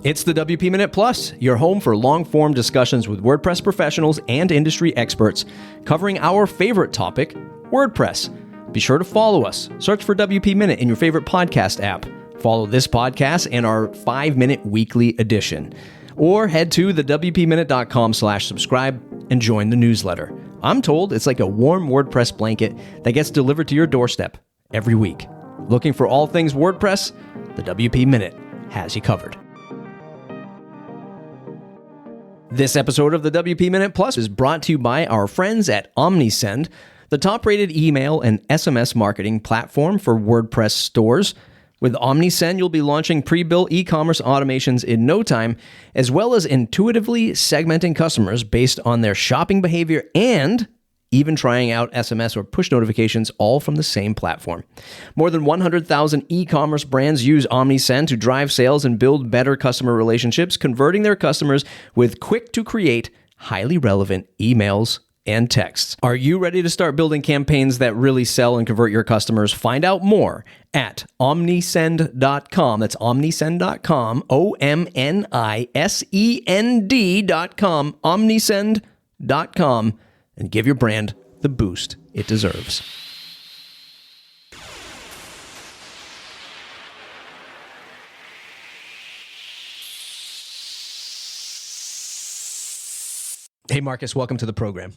It's the WP Minute Plus, your home for long-form discussions with WordPress professionals and industry experts, covering our favorite topic, WordPress. Be sure to follow us. Search for WP Minute in your favorite podcast app. Follow this podcast and our 5-minute weekly edition. Or head to thewpminute.com/subscribe and join the newsletter. I'm told it's like a warm WordPress blanket that gets delivered to your doorstep every week. Looking for all things WordPress? The WP Minute has you covered. This episode of the WP Minute Plus is brought to you by our friends at Omnisend, the top-rated email and SMS marketing platform for WordPress stores. With Omnisend, you'll be launching pre-built e-commerce automations in no time, as well as intuitively segmenting customers based on their shopping behavior and even trying out SMS or push notifications all from the same platform. More than 100,000 e-commerce brands use Omnisend to drive sales and build better customer relationships, converting their customers with quick-to-create, highly relevant emails and texts. Are you ready to start building campaigns that really sell and convert your customers? Find out more at omnisend.com. That's omnisend.com, OMNISEND.com, omnisend.com, and give your brand the boost it deserves. Hey, Marcus, welcome to the program.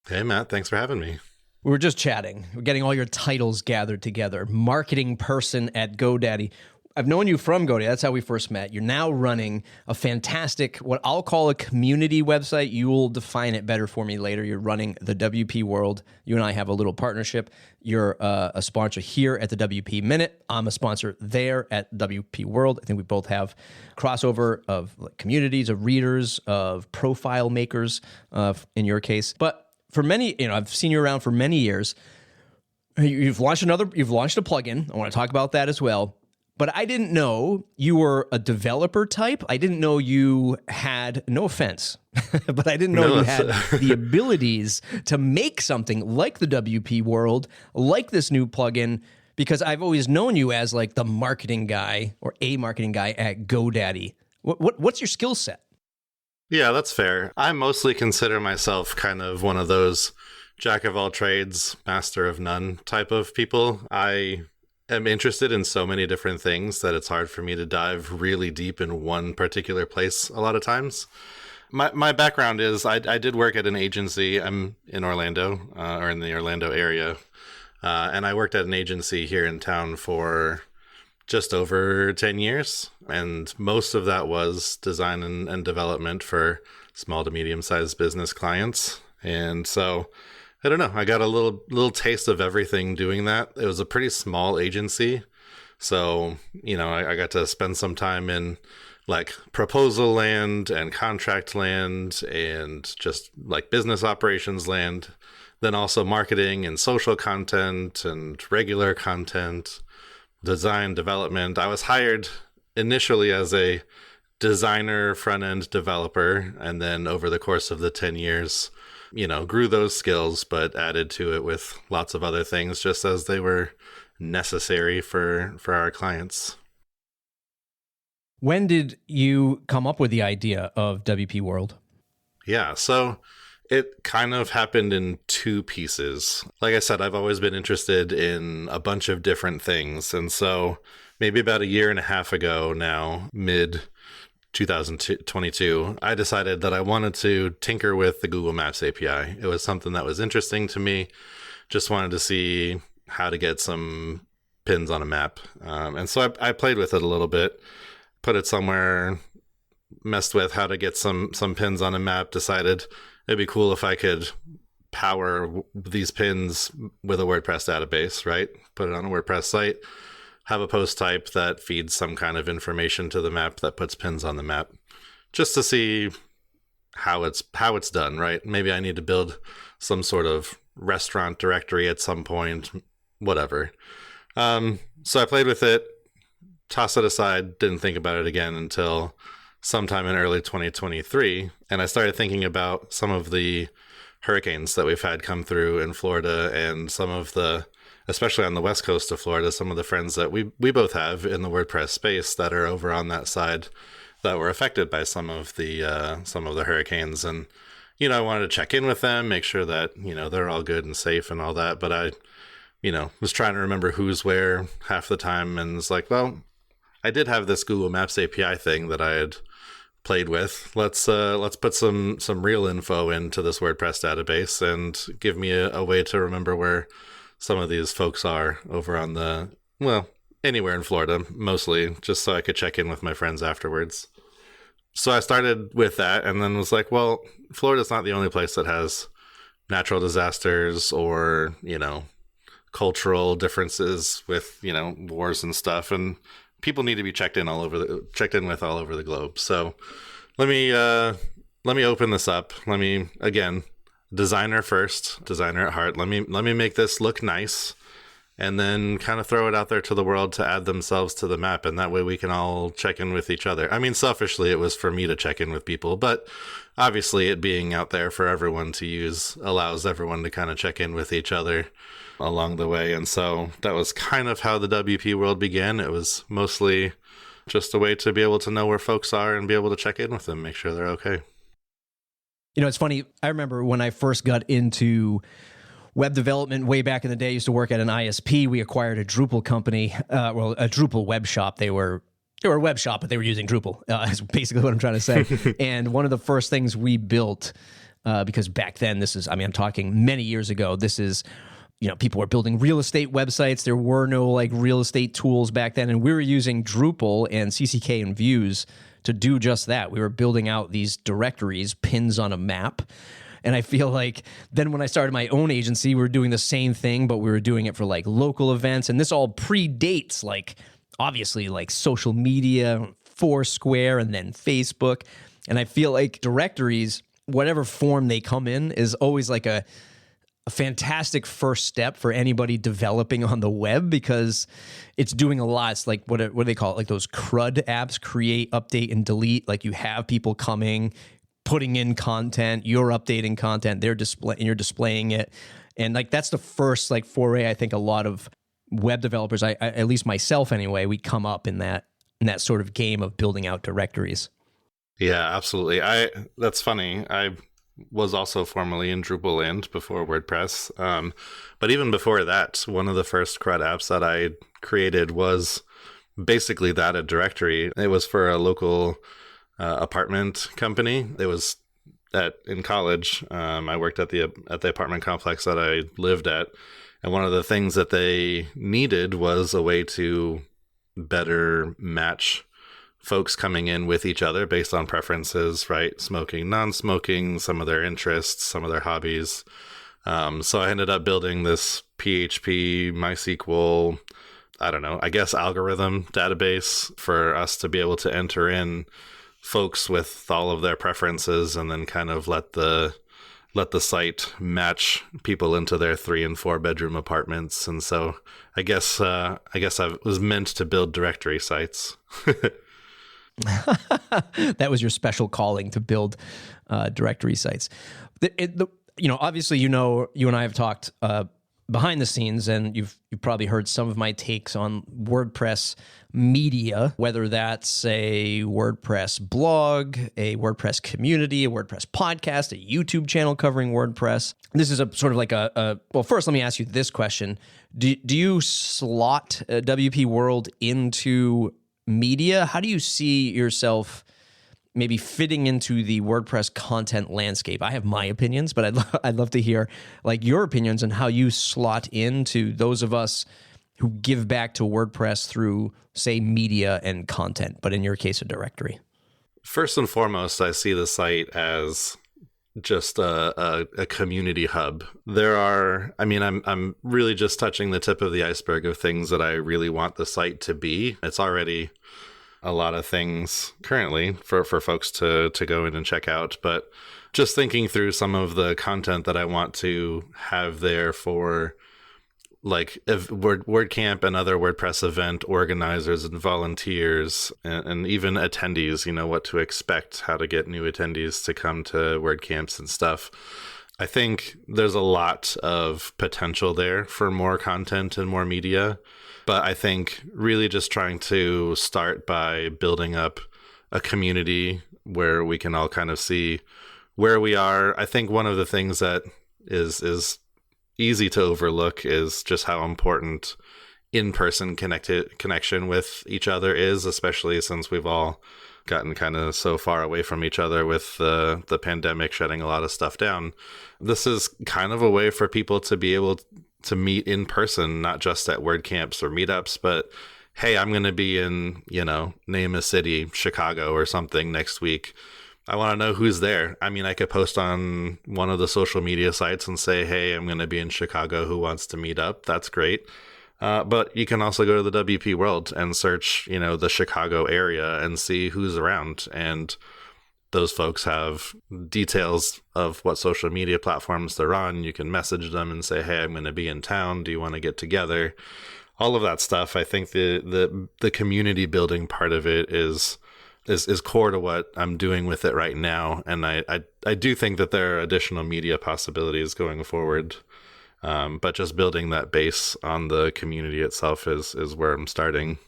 Hey, Matt. Thanks for having me. We were just chatting. We're getting all your titles gathered together. Marketing person at GoDaddy. I've known you from GoDaddy. That's how we first met. You're now running a fantastic, what I'll call a community website. You will define it better for me later. You're running the WP World. You and I have a little partnership. You're a sponsor here at the WP Minute. I'm a sponsor there at WP World. I think we both have crossover of communities, of readers, of profile makers, in your case. But for many, I've seen you around for many years. You've launched a plugin. I want to talk about that as well. But I didn't know you were a developer type. I didn't know you had, no offense, but I didn't know you had the abilities to make something like the WP World, like this new plugin, because I've always known you as like the marketing guy or a marketing guy at GoDaddy. What's your skill set? Yeah, that's fair. I mostly consider myself kind of one of those jack of all trades, master of none type of people. I'm interested in so many different things that it's hard for me to dive really deep in one particular place a lot of times. My background is I did work at an agency. I'm in Orlando, or in the Orlando area, and I worked at an agency here in town for just over 10 years, and most of that was design and development for small to medium-sized business clients. And so I don't know. I got a little taste of everything doing that. It was a pretty small agency. So, I got to spend some time in like proposal land and contract land and just like business operations land. Then also marketing and social content and regular content, design, development. I was hired initially as a designer, front-end developer. And then over the course of the 10 years, grew those skills, but added to it with lots of other things just as they were necessary for our clients. When did you come up with the idea of WP World? Yeah, so it kind of happened in two pieces. Like I said, I've always been interested in a bunch of different things. And so maybe about a year and a half ago now, mid 2022, I decided that I wanted to tinker with the Google Maps API. It was something that was interesting to me. Just wanted to see how to get some pins on a map. And so I played with it a little bit, put it somewhere, messed with how to get some pins on a map, decided it'd be cool if I could power these pins with a WordPress database, right? Put it on a WordPress site, have a post type that feeds some kind of information to the map that puts pins on the map, just to see how it's done, right? Maybe I need to build some sort of restaurant directory at some point, whatever. So I played with it, tossed it aside, didn't think about it again until sometime in early 2023. And I started thinking about some of the hurricanes that we've had come through in Florida and some of the especially on the west coast of Florida, some of the friends that we both have in the WordPress space that are over on that side, that were affected by some of the hurricanes. And I wanted to check in with them, make sure that they're all good and safe and all that. But I was trying to remember who's where half the time, and it's like, well, I did have this Google Maps API thing that I had played with. Let's put some real info into this WordPress database and give me a way to remember where some of these folks are over on anywhere in Florida, mostly, just so I could check in with my friends afterwards. So I started with that, and then was like, well, Florida's not the only place that has natural disasters or, cultural differences with, wars and stuff. And people need to be checked in with all over the globe. So let me open this up. Again, designer first, designer at heart. Let me make this look nice, and then kind of throw it out there to the world to add themselves to the map. And that way we can all check in with each other. I mean, selfishly, it was for me to check in with people, but obviously it being out there for everyone to use allows everyone to kind of check in with each other along the way. And so that was kind of how the WP world began. It was mostly just a way to be able to know where folks are and be able to check in with them, make sure they're okay. It's funny. I remember when I first got into web development way back in the day. I used to work at an ISP. We acquired a Drupal company, a Drupal web shop. They were a web shop, but they were using Drupal, is basically what I'm trying to say. And one of the first things we built, because back then, I'm talking many years ago, this is, people were building real estate websites. There were no real estate tools back then. And we were using Drupal and CCK and Views to do just that. We were building out these directories, pins on a map. And I feel like then when I started my own agency, we were doing the same thing, but we were doing it for local events. And this all predates obviously social media, Foursquare, and then Facebook. And I feel like directories, whatever form they come in, is always a fantastic first step for anybody developing on the web, because it's doing a lot. It's what do they call it? Those CRUD apps, create, update, and delete. You have people coming, putting in content, you're updating content, you're displaying it. And that's the first foray I think a lot of web developers, I at least myself anyway, we come up in that sort of game of building out directories. Yeah, absolutely. That's funny. I was also formerly in Drupal land before WordPress. But even before that, one of the first CRUD apps that I created was basically that, a directory. It was for a local apartment company. It was in college. I worked at the apartment complex that I lived at, and one of the things that they needed was a way to better match folks coming in with each other based on preferences, right? Smoking, non-smoking, some of their interests, some of their hobbies. So I ended up building this PHP, MySQL, I guess algorithm database for us to be able to enter in folks with all of their preferences, and then kind of let the site match people into their 3 and 4 bedroom apartments. And so I guess I was meant to build directory sites. That was your special calling, to build directory sites. Obviously, you and I have talked behind the scenes, and you've probably heard some of my takes on WordPress media, whether that's a WordPress blog, a WordPress community, a WordPress podcast, a YouTube channel covering WordPress. This is a sort of well, first let me ask you this question. Do you slot WP World into media? How do you see yourself maybe fitting into the WordPress content landscape? I have my opinions, but I'd love to hear your opinions on how you slot into those of us who give back to WordPress through, say, media and content, but in your case, a directory. First and foremost, I see the site as just a community hub. I'm really just touching the tip of the iceberg of things that I really want the site to be. It's already a lot of things currently for folks to go in and check out, but just thinking through some of the content that I want to have there for if WordCamp and other WordPress event organizers and volunteers and even attendees, what to expect, how to get new attendees to come to WordCamps and stuff. I think there's a lot of potential there for more content and more media, but I think really just trying to start by building up a community where we can all kind of see where we are. I think one of the things that is easy to overlook is just how important in-person connection with each other is, especially since we've all gotten kind of so far away from each other with the pandemic shutting a lot of stuff down. This is kind of a way for people to be able to meet in person, not just at WordCamps or meetups, but hey, I'm going to be in, name a city, Chicago or something next week. I want to know who's there. I mean, I could post on one of the social media sites and say, hey, I'm going to be in Chicago. Who wants to meet up? That's great. But you can also go to the WP World and search, the Chicago area and see who's around. And those folks have details of what social media platforms they're on. You can message them and say, hey, I'm going to be in town. Do you want to get together? All of that stuff. I think the community building part of it is core to what I'm doing with it right now. And I do think that there are additional media possibilities going forward. But just building that base on the community itself is where I'm starting.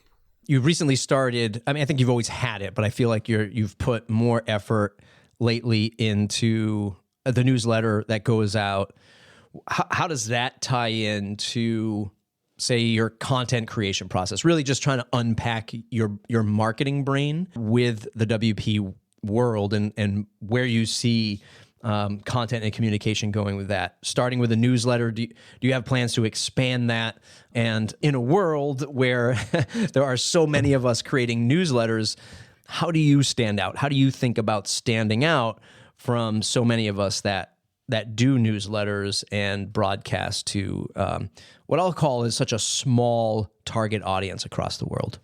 You recently started, I think you've always had it, but I feel like you've put more effort lately into the newsletter that goes out. How does that tie into, say, your content creation process? Really just trying to unpack your marketing brain with the WP World and where you see content and communication going with that. Starting with a newsletter, do you have plans to expand that? And in a world where there are so many of us creating newsletters, how do you stand out? How do you think about standing out from so many of us that do newsletters and broadcast to what I'll call is such a small target audience across the world?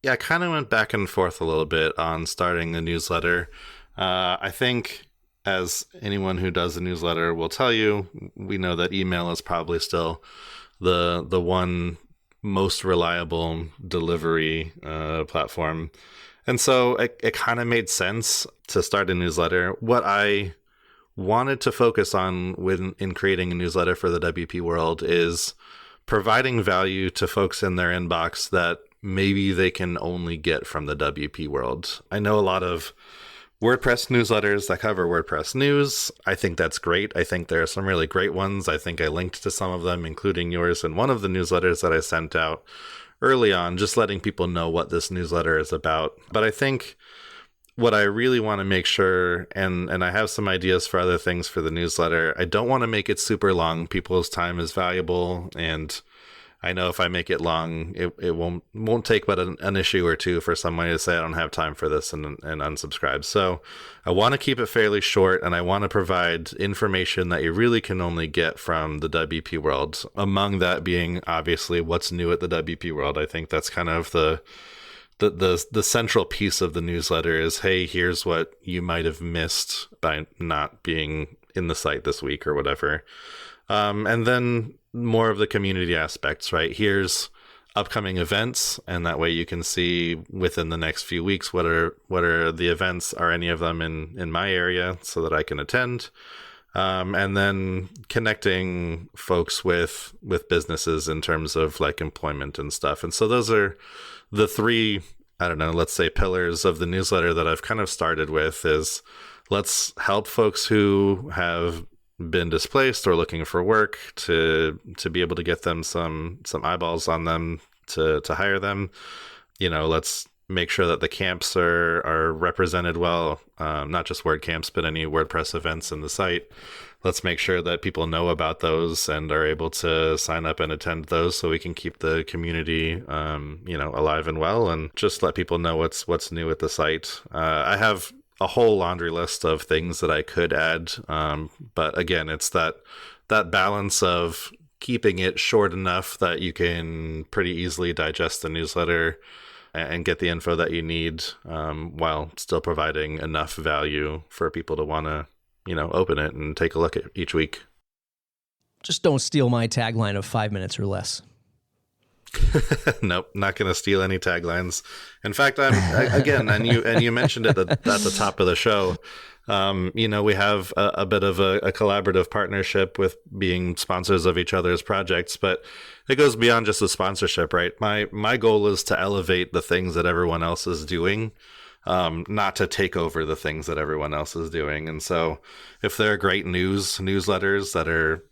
Yeah, I kind of went back and forth a little bit on starting the newsletter. I think, as anyone who does a newsletter will tell you, we know that email is probably still the one most reliable delivery platform. And so it kind of made sense to start a newsletter. What I wanted to focus on in creating a newsletter for the WP World is providing value to folks in their inbox that maybe they can only get from the WP World. I know a lot of WordPress newsletters that cover WordPress news. I think that's great. I think there are some really great ones. I think I linked to some of them, including yours in one of the newsletters that I sent out early on, just letting people know what this newsletter is about. But I think what I really want to make sure, and I have some ideas for other things for the newsletter, I don't want to make it super long. People's time is valuable, and I know if I make it long, it won't take but an issue or two for somebody to say I don't have time for this and unsubscribe. So I want to keep it fairly short, and I want to provide information that you really can only get from the WP World. Among that being obviously what's new at the WP World. I think that's kind of the central piece of the newsletter is, hey, here's what you might have missed by not being in the site this week or whatever. And then more of the community aspects, right? Here's upcoming events, and that way you can see within the next few weeks what are the events, are any of them in my area so that I can attend. And then connecting folks with businesses in terms of like employment and stuff. And so those are the three, I don't know, let's say pillars of the newsletter that I've kind of started with is let's help folks who have been displaced or looking for work to be able to get them some eyeballs on them to hire them. Let's make sure that the camps are represented well, not just WordCamps, but any WordPress events in the site. Let's make sure that people know about those and are able to sign up and attend those so we can keep the community, alive and well, and just let people know what's new at the site. I have a whole laundry list of things that I could add. But again, it's that balance of keeping it short enough that you can pretty easily digest the newsletter and get the info that you need, while still providing enough value for people to want to, open it and take a look at each week. Just don't steal my tagline of 5 minutes or less. Nope, not going to steal any taglines. In fact, again, and you mentioned it at the top of the show. We have a bit of a collaborative partnership with being sponsors of each other's projects, but it goes beyond just the sponsorship, right? My goal is to elevate the things that everyone else is doing. not to take over the things that everyone else is doing. And so if there are great newsletters that are,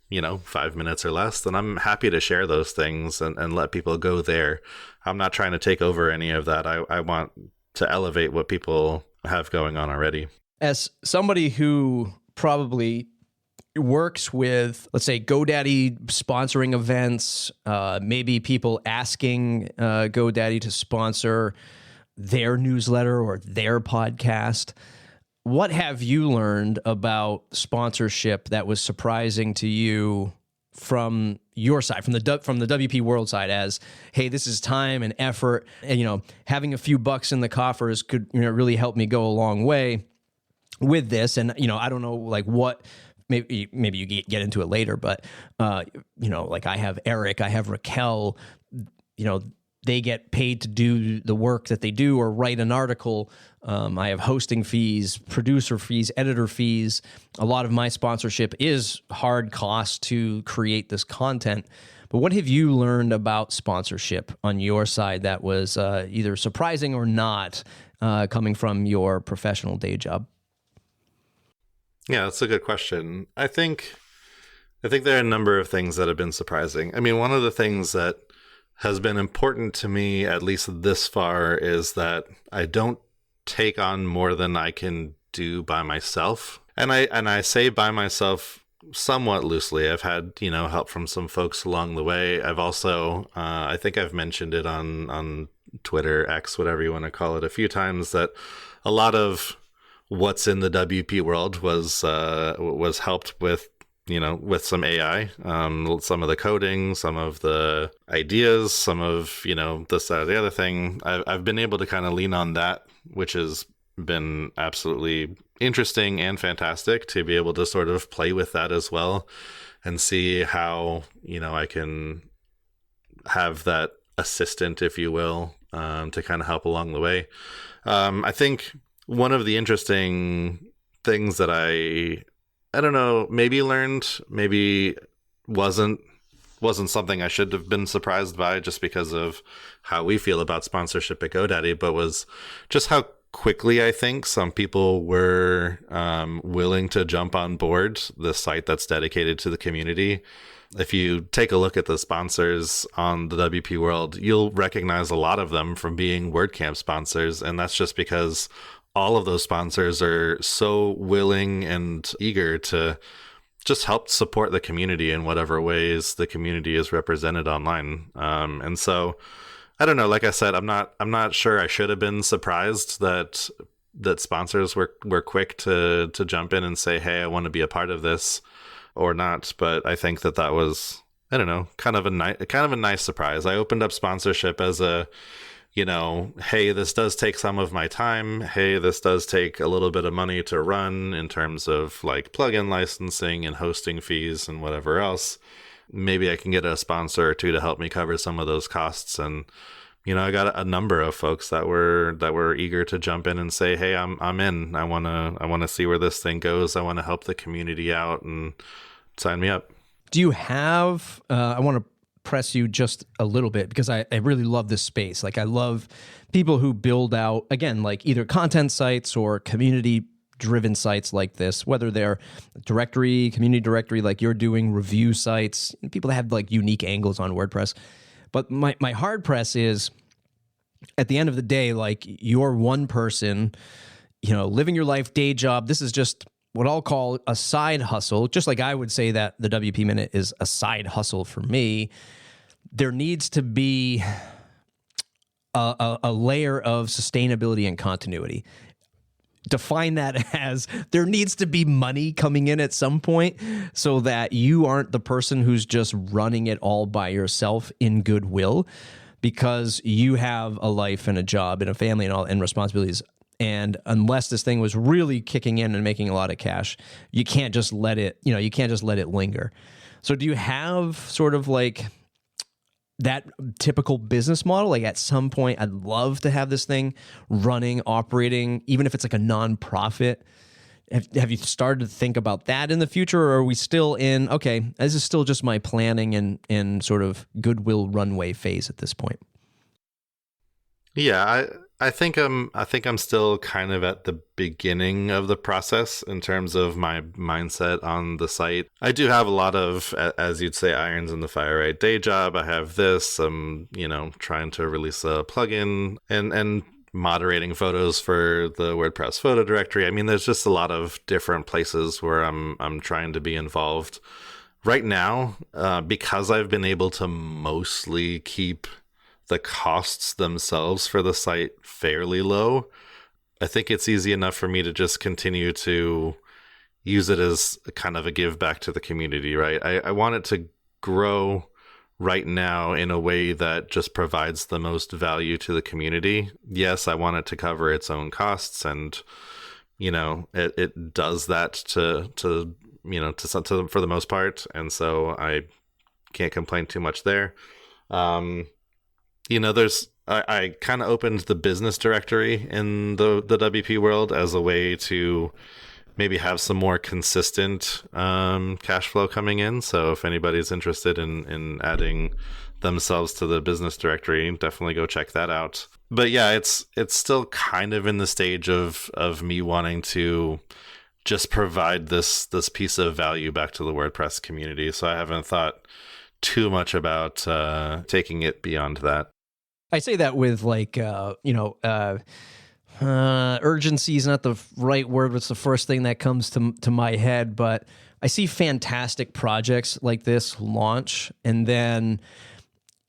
5 minutes or less, then I'm happy to share those things and let people go there. I'm not trying to take over any of that. I want to elevate what people have going on already. As somebody who probably works with, let's say, GoDaddy sponsoring events, maybe people asking GoDaddy to sponsor their newsletter or their podcast, what have you learned about sponsorship that was surprising to you from your side, from the WP World side, as, hey, this is time and effort, and having a few bucks in the coffers could really help me go a long way with this. And I don't know, like, what, maybe you get into it later, but like, I have Eric, I have Raquel, they get paid to do the work that they do or write an article. I have hosting fees, producer fees, editor fees. A lot of my sponsorship is hard costs to create this content. But what have you learned about sponsorship on your side that was either surprising or not, coming from your professional day job? Yeah, that's a good question. I think there are a number of things that have been surprising. I mean, one of the things that has been important to me, at least this far, is that I don't take on more than I can do by myself. And I say by myself somewhat loosely. I've had, help from some folks along the way. I've also, I think I've mentioned it on Twitter, X, whatever you want to call it, a few times, that a lot of what's in the WP world was helped with, with some AI, some of the coding, some of the ideas, some of, this, that, or the other thing. I've been able to kind of lean on that, which has been absolutely interesting and fantastic to be able to sort of play with that as well and see how, I can have that assistant, if you will, to kind of help along the way. I think one of the interesting things that I don't know, maybe learned, maybe wasn't something I should have been surprised by just because of how we feel about sponsorship at GoDaddy, but was just how quickly I think some people were willing to jump on board the site that's dedicated to the community. If you take a look at the sponsors on the WP World, you'll recognize a lot of them from being WordCamp sponsors, and that's just because all of those sponsors are so willing and eager to just help support the community in whatever ways the community is represented online. And so, I don't know. Like I said, I'm not sure I should have been surprised that sponsors were quick to jump in and say, "Hey, I want to be a part of this," or not. But I think that was, I don't know, kind of a nice surprise. I opened up sponsorship as a, hey, this does take some of my time. Hey, this does take a little bit of money to run in terms of like plugin licensing and hosting fees and whatever else. Maybe I can get a sponsor or two to help me cover some of those costs. And, I got a number of folks that were eager to jump in and say, hey, I'm in. I want to see where this thing goes. I want to help the community out and sign me up. Do you have, I want to press you just a little bit because I really love this space. Like, I love people who build out, again, like either content sites or community driven sites like this, whether they're directory, community directory, like you're doing, review sites, people that have like unique angles on WordPress. But my hard press is, at the end of the day, like, you're one person, living your life, day job. This is just what I'll call a side hustle, just like I would say that the WP Minute is a side hustle for me. There needs to be a layer of sustainability and continuity. Define that as there needs to be money coming in at some point so that you aren't the person who's just running it all by yourself in goodwill, because you have a life and a job and a family and all and responsibilities. And unless this thing was really kicking in and making a lot of cash, you can't just let it, you can't just let it linger. So do you have sort of like that typical business model? Like, at some point, I'd love to have this thing running, operating, even if it's like a nonprofit. Have you started to think about that in the future, or are we still in, okay, this is still just my planning and sort of goodwill runway phase at this point? Yeah, I think I'm still kind of at the beginning of the process in terms of my mindset on the site. I do have a lot of, as you'd say, irons in the fire, right? Day job. I have this. I'm, trying to release a plugin and moderating photos for the WordPress photo directory. I mean, there's just a lot of different places where I'm trying to be involved. Right now, because I've been able to mostly keep the costs themselves for the site fairly low, I think it's easy enough for me to just continue to use it as kind of a give back to the community, right? I want it to grow right now in a way that just provides the most value to the community. Yes, I want it to cover its own costs, and it does that to for the most part, and so I can't complain too much there. I kind of opened the business directory in the WP world as a way to maybe have some more consistent cash flow coming in. So if anybody's interested in adding themselves to the business directory, definitely go check that out. But yeah, it's still kind of in the stage of me wanting to just provide this piece of value back to the WordPress community. So I haven't thought too much about taking it beyond that. I say that with urgency is not the right word. It's the first thing that comes to my head, but I see fantastic projects like this launch, and then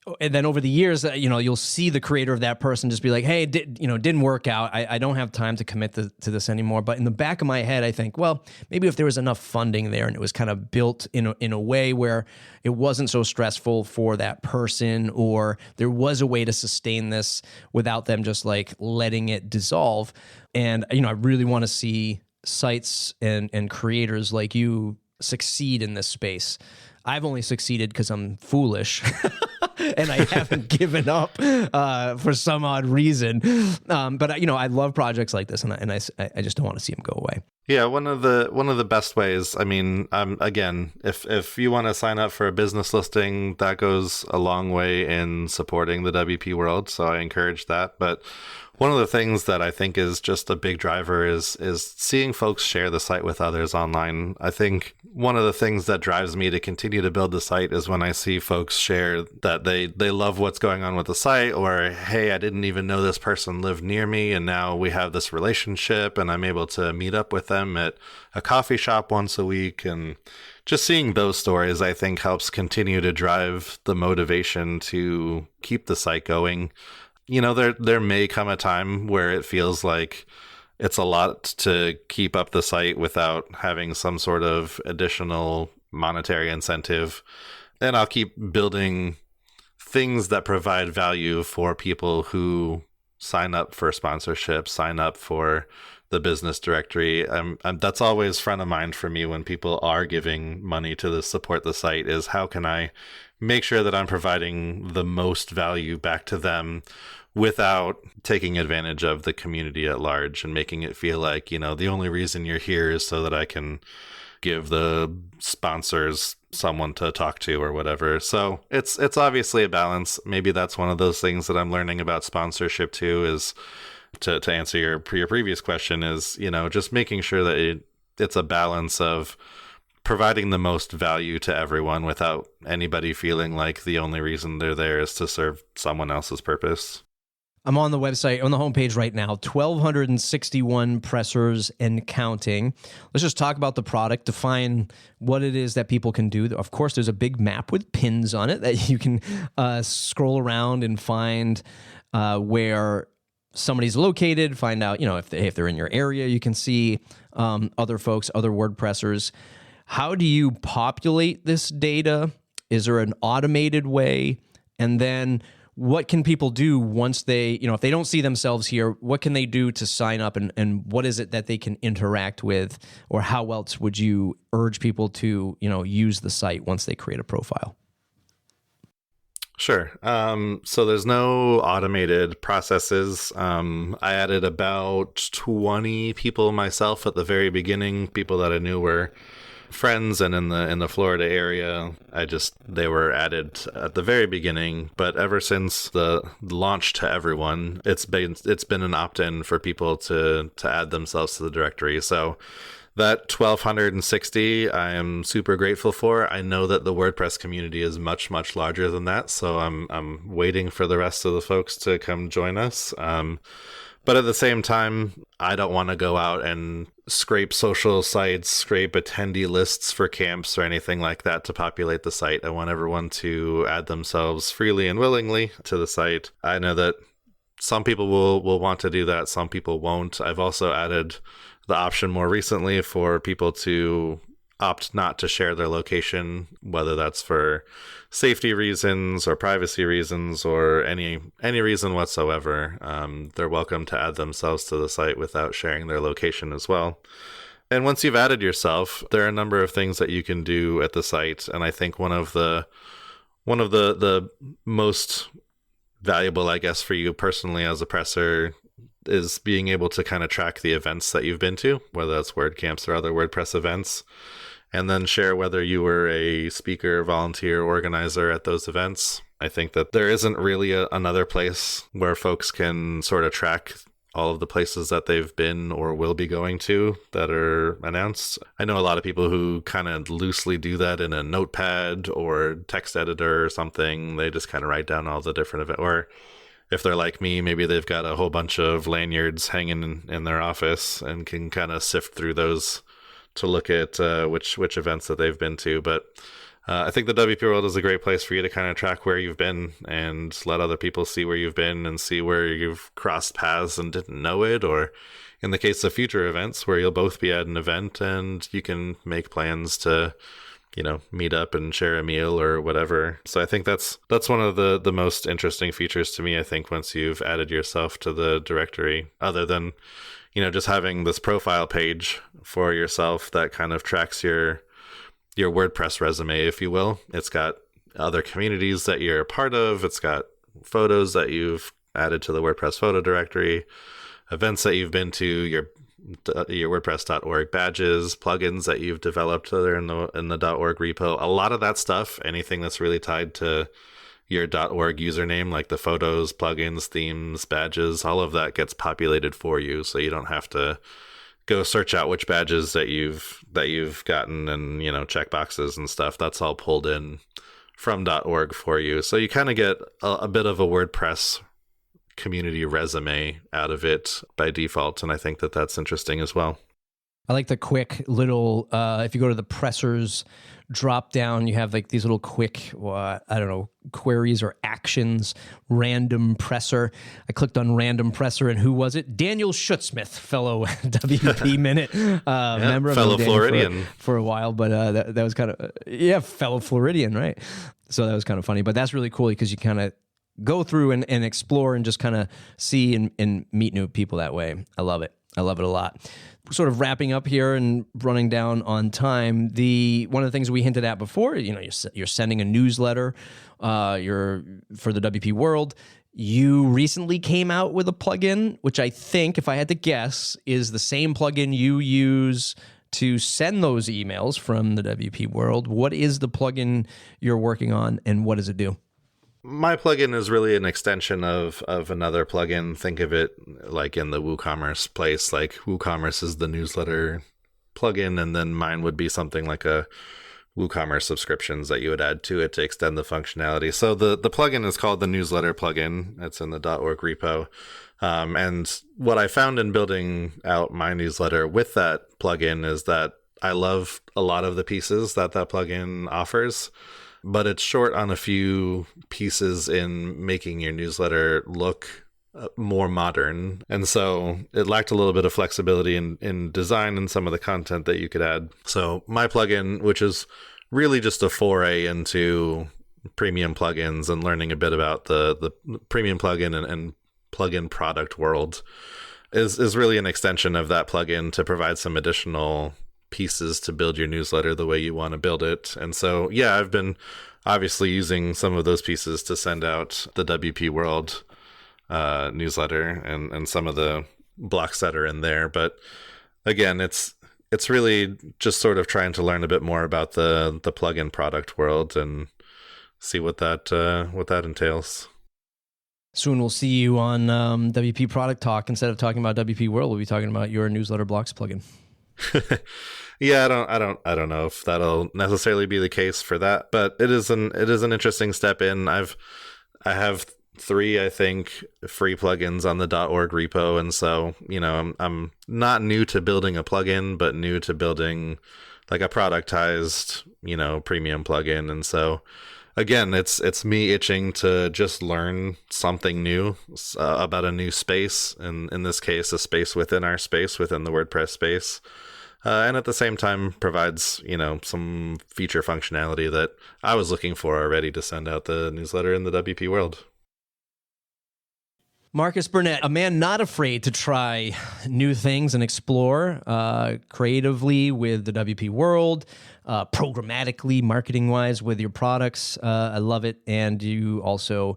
over the years, you'll see the creator of that person just be like, hey, didn't work out. I don't have time to commit to this anymore. But in the back of my head, I think, well, maybe if there was enough funding there and it was kind of built in a way where it wasn't so stressful for that person, or there was a way to sustain this without them just like letting it dissolve. And, I really want to see sites and creators like you succeed in this space. I've only succeeded because I'm foolish. And I haven't given up for some odd reason. But I love projects like this, and I just don't want to see them go away. Yeah, one of the best ways. I mean, again, if you want to sign up for a business listing, that goes a long way in supporting the WP world. So I encourage that. But one of the things that I think is just a big driver is seeing folks share the site with others online. I think one of the things that drives me to continue to build the site is when I see folks share that they love what's going on with the site, or, hey, I didn't even know this person lived near me, and now we have this relationship, and I'm able to meet up with them at a coffee shop once a week. And just seeing those stories, I think, helps continue to drive the motivation to keep the site going. There may come a time where it feels like it's a lot to keep up the site without having some sort of additional monetary incentive. And I'll keep building things that provide value for people who sign up for sponsorship, sign up for the business directory. That's always front of mind for me when people are giving money to support the site, is how can I make sure that I'm providing the most value back to them without taking advantage of the community at large and making it feel like, the only reason you're here is so that I can give the sponsors someone to talk to or whatever. So it's obviously a balance. Maybe that's one of those things that I'm learning about sponsorship too, is to answer your previous question, is, just making sure that it's a balance of providing the most value to everyone without anybody feeling like the only reason they're there is to serve someone else's purpose. I'm on the website, on the homepage right now, 1,261 pressers and counting. Let's just talk about the product, define what it is that people can do. Of course, there's a big map with pins on it that you can scroll around and find where somebody's located, find out, if they're in your area. You can see other folks, other WordPressers. How do you populate this data? Is there an automated way? And then what can people do once they, if they don't see themselves here, what can they do to sign up, and what is it that they can interact with, or how else would you urge people to, use the site once they create a profile? Sure. So there's no automated processes. I added about 20 people myself at the very beginning, people that I knew were friends and in the Florida area. They were added at the very beginning, but ever since the launch to everyone, it's been an opt-in for people to add themselves to the directory. So that 1260 I am super grateful for. I know that the WordPress community is much, much larger than that, so I'm waiting for the rest of the folks to come join us. But at the same time, I don't want to go out and scrape social sites, scrape attendee lists for camps or anything like that to populate the site. I want everyone to add themselves freely and willingly to the site. I know that some people will want to do that, some people won't. I've also added the option more recently for people to opt not to share their location, whether that's for safety reasons or privacy reasons or any reason whatsoever. They're welcome to add themselves to the site without sharing their location as well. And once you've added yourself, there are a number of things that you can do at the site, and I think one of the most valuable, I guess, for you personally as a presser is being able to kind of track the events that you've been to, whether that's WordCamps or other WordPress events, and then share whether you were a speaker, volunteer, organizer at those events. I think that there isn't really another place where folks can sort of track all of the places that they've been or will be going to that are announced. I know a lot of people who kind of loosely do that in a notepad or text editor or something. They just kind of write down all the different events. Or if they're like me, maybe they've got a whole bunch of lanyards hanging in their office and can kind of sift through those to look at which events that they've been to. But I think the WP World is a great place for you to kind of track where you've been and let other people see where you've been and see where you've crossed paths and didn't know it, or in the case of future events where you'll both be at an event and you can make plans to, meet up and share a meal or whatever. So I think that's one of the most interesting features to me, I think, once you've added yourself to the directory, other than just having this profile page for yourself that kind of tracks your WordPress resume, if you will. It's got other communities that you're a part of. It's got photos that you've added to the WordPress photo directory, events that you've been to, your WordPress.org badges, plugins that you've developed that are in the .org repo. A lot of that stuff, anything that's really tied to your .org username, like the photos, plugins, themes, badges, all of that gets populated for you, so you don't have to go search out which badges that you've gotten and check boxes and stuff. That's all pulled in from .org for you, so you kind of get a bit of a WordPress community resume out of it by default, and I think that that's interesting as well. I like the quick little, if you go to the pressers drop down, you have like these little quick, queries or actions, random presser. I clicked on random presser, and who was it? Daniel Schutzsmith, fellow WP Minute member of fellow Floridian for a while, but that was kind of, fellow Floridian, right? So that was kind of funny, but that's really cool because you kind of go through and explore and just kind of see and meet new people that way. I love it. I love it a lot. Sort of wrapping up here and running down on time. One of the things we hinted at before, you're sending a newsletter. You're for the WP World. You recently came out with a plugin, which I think, if I had to guess, is the same plugin you use to send those emails from the WP World. What is the plugin you're working on, and what does it do? My plugin is really an extension of another plugin. Think of it like in the WooCommerce place. Like WooCommerce is the newsletter plugin, and then mine would be something like a WooCommerce subscriptions that you would add to it to extend the functionality. So the plugin is called the newsletter plugin. It's in the .org repo. And what I found in building out my newsletter with that plugin is that I love a lot of the pieces that plugin offers, but it's short on a few pieces in making your newsletter look more modern. And so it lacked a little bit of flexibility in design and some of the content that you could add. So my plugin, which is really just a foray into premium plugins and learning a bit about the premium plugin and plugin product world, is really an extension of that plugin to provide some additional pieces to build your newsletter the way you want to build it. And so, I've been obviously using some of those pieces to send out the WP World newsletter and some of the blocks that are in there. But again, it's it's really just sort of trying to learn a bit more about the plugin product world and see what that entails. Soon we'll see you on WP Product Talk. Instead of talking about WP World, we'll be talking about your Newsletter Blocks plugin. Yeah, I don't know if that'll necessarily be the case for that, but it is an interesting step in. I have 3, I think, free plugins on the .org repo, and so I'm not new to building a plugin, but new to building like a productized premium plugin, and so again, it's me itching to just learn something new about a new space, and in this case, a space within our space, within the WordPress space. And at the same time provides, some feature functionality that I was looking for already to send out the newsletter in the WP world. Marcus Burnett, a man not afraid to try new things and explore creatively with the WP world, programmatically, marketing-wise with your products. I love it. And you also,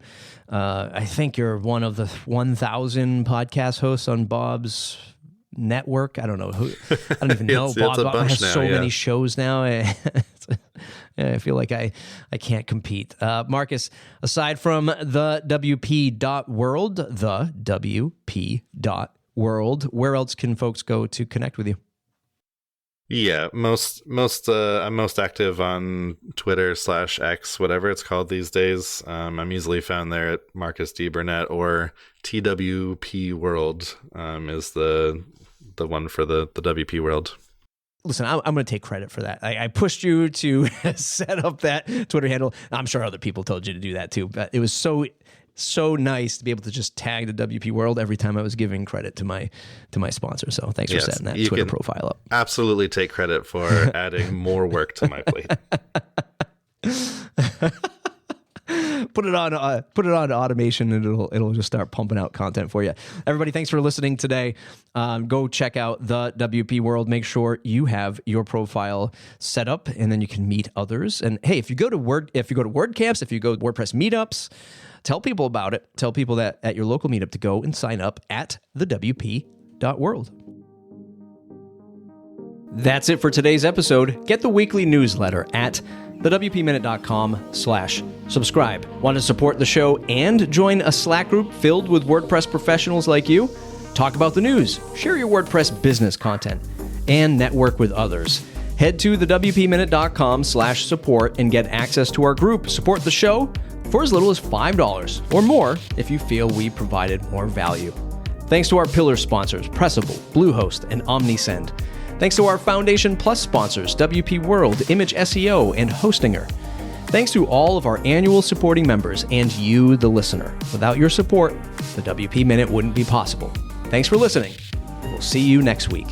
I think you're one of the 1,000 podcast hosts on Bob's network. I don't know who. I don't even know. Bob has so many shows now. I feel like I can't compete. Marcus, aside from the WP.world, where else can folks go to connect with you? Yeah, I'm most active on Twitter /X, whatever it's called these days. I'm easily found there at Marcus D. Burnett, or TWP World is the one for the WP world. Listen, I'm going to take credit for that. I pushed you to set up that Twitter handle. I'm sure other people told you to do that too, but it was so nice to be able to just tag the WP world every time I was giving credit to my sponsor. So thanks for setting that Twitter profile up. Absolutely take credit for adding more work to my plate. Put it on automation, and it'll just start pumping out content for you. Everybody, thanks for listening today. Go check out the WP World. Make sure you have your profile set up, and then you can meet others. And hey, if you go to WordCamps, if you go to WordPress meetups, tell people about it. Tell people that at your local meetup to go and sign up at thewp.world. That's it for today's episode. Get the weekly newsletter at thewpminute.com/subscribe. Want to support the show and join a Slack group filled with WordPress professionals like you? Talk about the news, share your WordPress business content, and network with others. Head to thewpminute.com/support and get access to our group. Support the show for as little as $5 or more if you feel we provided more value. Thanks to our pillar sponsors, Pressable, Bluehost, and Omnisend. Thanks to our Foundation Plus sponsors, WP World, Image SEO, and Hostinger. Thanks to all of our annual supporting members and you, the listener. Without your support, the WP Minute wouldn't be possible. Thanks for listening. We'll see you next week.